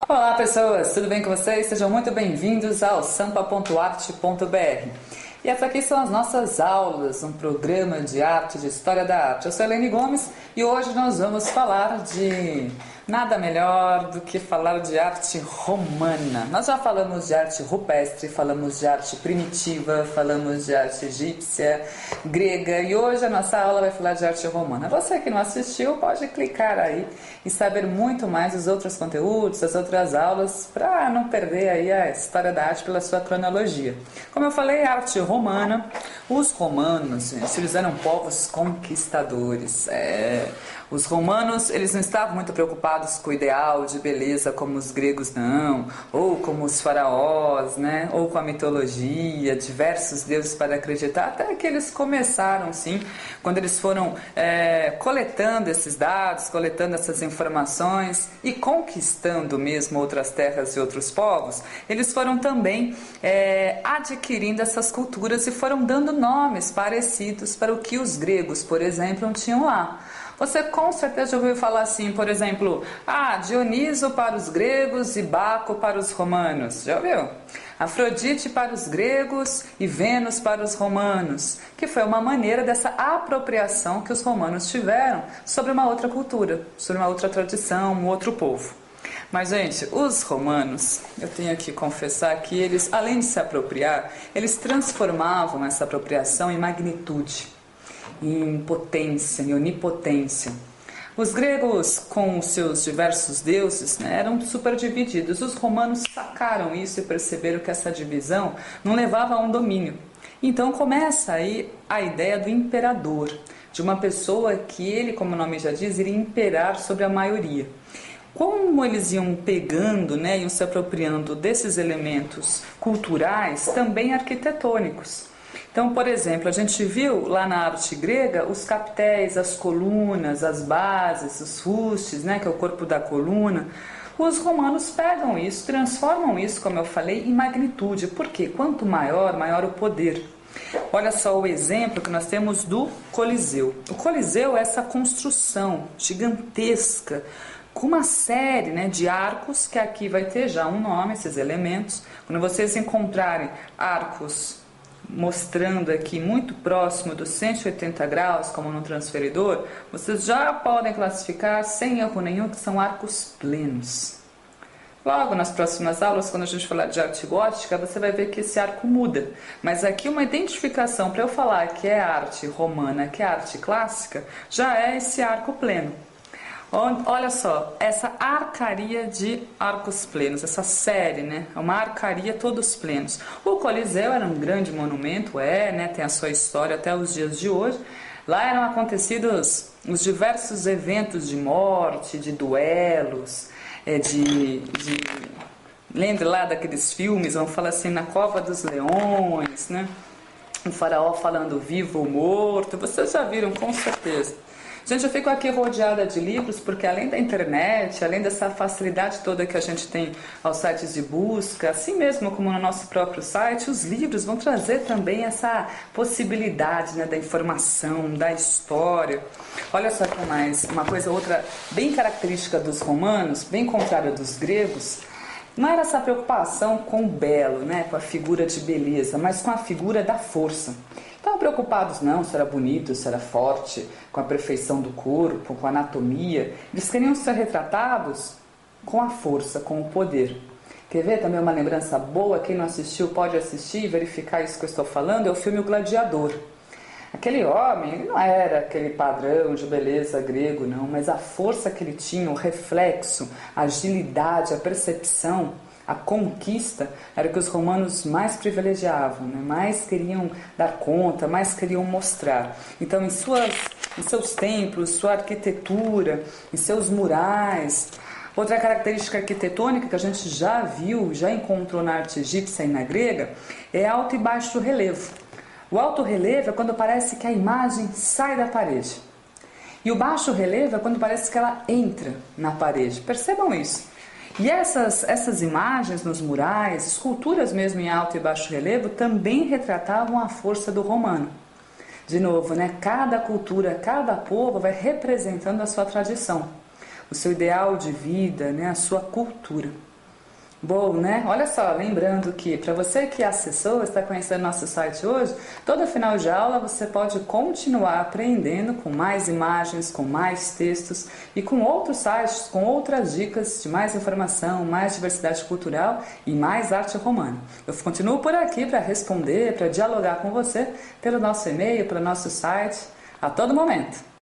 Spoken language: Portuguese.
Olá pessoas, tudo bem com vocês? Sejam muito bem-vindos ao sampa.arte.br. E essas aqui são as nossas aulas, um programa de arte, de história da arte. Eu sou Helene Gomes e hoje nós vamos falar de nada melhor do que falar de arte romana. Nós já falamos de arte rupestre, falamos de arte primitiva, falamos de arte egípcia, grega e hoje a nossa aula vai falar de arte romana. Você que não assistiu pode clicar aí e saber muito mais dos outros conteúdos, das outras aulas, para não perder aí a história da arte pela sua cronologia. Como eu falei, arte romana, os romanos, gente, eles eram povos conquistadores. Os romanos, eles não estavam muito preocupados com o ideal de beleza como os gregos não, ou como os faraós, né? Ou com a mitologia, diversos deuses para acreditar, até que eles começaram, sim, quando eles foram coletando esses dados, coletando essas informações e conquistando mesmo outras terras e outros povos, eles foram também adquirindo essas culturas e foram dando nomes parecidos para o que os gregos, por exemplo, tinham lá. Você com certeza já ouviu falar assim, por exemplo, Dioniso para os gregos e Baco para os romanos. Já ouviu? Afrodite para os gregos e Vênus para os romanos, que foi uma maneira dessa apropriação que os romanos tiveram sobre uma outra cultura, sobre uma outra tradição, um outro povo. Mas, gente, os romanos, eu tenho que confessar que eles, além de se apropriar, eles transformavam essa apropriação em magnitude, em potência, em onipotência. Os gregos, com os seus diversos deuses, eram super divididos. Os romanos sacaram isso e perceberam que essa divisão não levava a um domínio. Então começa aí a ideia do imperador, de uma pessoa que ele, como o nome já diz, iria imperar sobre a maioria. Como eles iam pegando, iam se apropriando desses elementos culturais, também arquitetônicos. Então, por exemplo, a gente viu lá na arte grega os capitéis, as colunas, as bases, os fustes, que é o corpo da coluna. Os romanos pegam isso, transformam isso, como eu falei, em magnitude. Por quê? Quanto maior, maior o poder. Olha só o exemplo que nós temos do Coliseu. O Coliseu é essa construção gigantesca, com uma série de arcos, que aqui vai ter já um nome, esses elementos. Quando vocês encontrarem arcos mostrando aqui muito próximo dos 180 graus, como no transferidor, vocês já podem classificar sem erro nenhum que são arcos plenos. Logo nas próximas aulas, quando a gente falar de arte gótica, você vai ver que esse arco muda. Mas aqui uma identificação para eu falar que é arte romana, que é arte clássica, já é esse arco pleno. Olha só, essa arcaria de arcos plenos, essa série, é uma arcaria todos plenos. O Coliseu era um grande monumento, tem a sua história até os dias de hoje. Lá eram acontecidos os diversos eventos de morte, de duelos, lembra lá daqueles filmes, vamos falar assim, na Cova dos Leões, o faraó falando vivo ou morto, vocês já viram com certeza. Gente, eu fico aqui rodeada de livros porque além da internet, além dessa facilidade toda que a gente tem aos sites de busca, assim mesmo como no nosso próprio site, os livros vão trazer também essa possibilidade da informação, da história. Olha só que mais, uma coisa outra bem característica dos romanos, bem contrária dos gregos, não era essa preocupação com o belo, com a figura de beleza, mas com a figura da força. Estavam preocupados não se era bonito, se era forte, com a perfeição do corpo, com a anatomia. Eles queriam ser retratados com a força, com o poder. Quer ver também uma lembrança boa? Quem não assistiu pode assistir e verificar isso que eu estou falando. É o filme O Gladiador. Aquele homem, ele não era aquele padrão de beleza grego, não, mas a força que ele tinha, o reflexo, a agilidade, a percepção, a conquista era o que os romanos mais privilegiavam, mais queriam dar conta, mais queriam mostrar. Então, em seus templos, sua arquitetura, em seus murais. Outra característica arquitetônica que a gente já viu, já encontrou na arte egípcia e na grega, é alto e baixo relevo. O alto relevo é quando parece que a imagem sai da parede. E o baixo relevo é quando parece que ela entra na parede. Percebam isso. E essas imagens nos murais, esculturas mesmo em alto e baixo relevo, também retratavam a força do romano. De novo, cada cultura, cada povo vai representando a sua tradição, o seu ideal de vida, a sua cultura. Bom, né? Olha só, lembrando que para você que acessou, está conhecendo nosso site hoje, todo final de aula você pode continuar aprendendo com mais imagens, com mais textos e com outros sites, com outras dicas de mais informação, mais diversidade cultural e mais arte romana. Eu continuo por aqui para responder, para dialogar com você pelo nosso e-mail, pelo nosso site, a todo momento.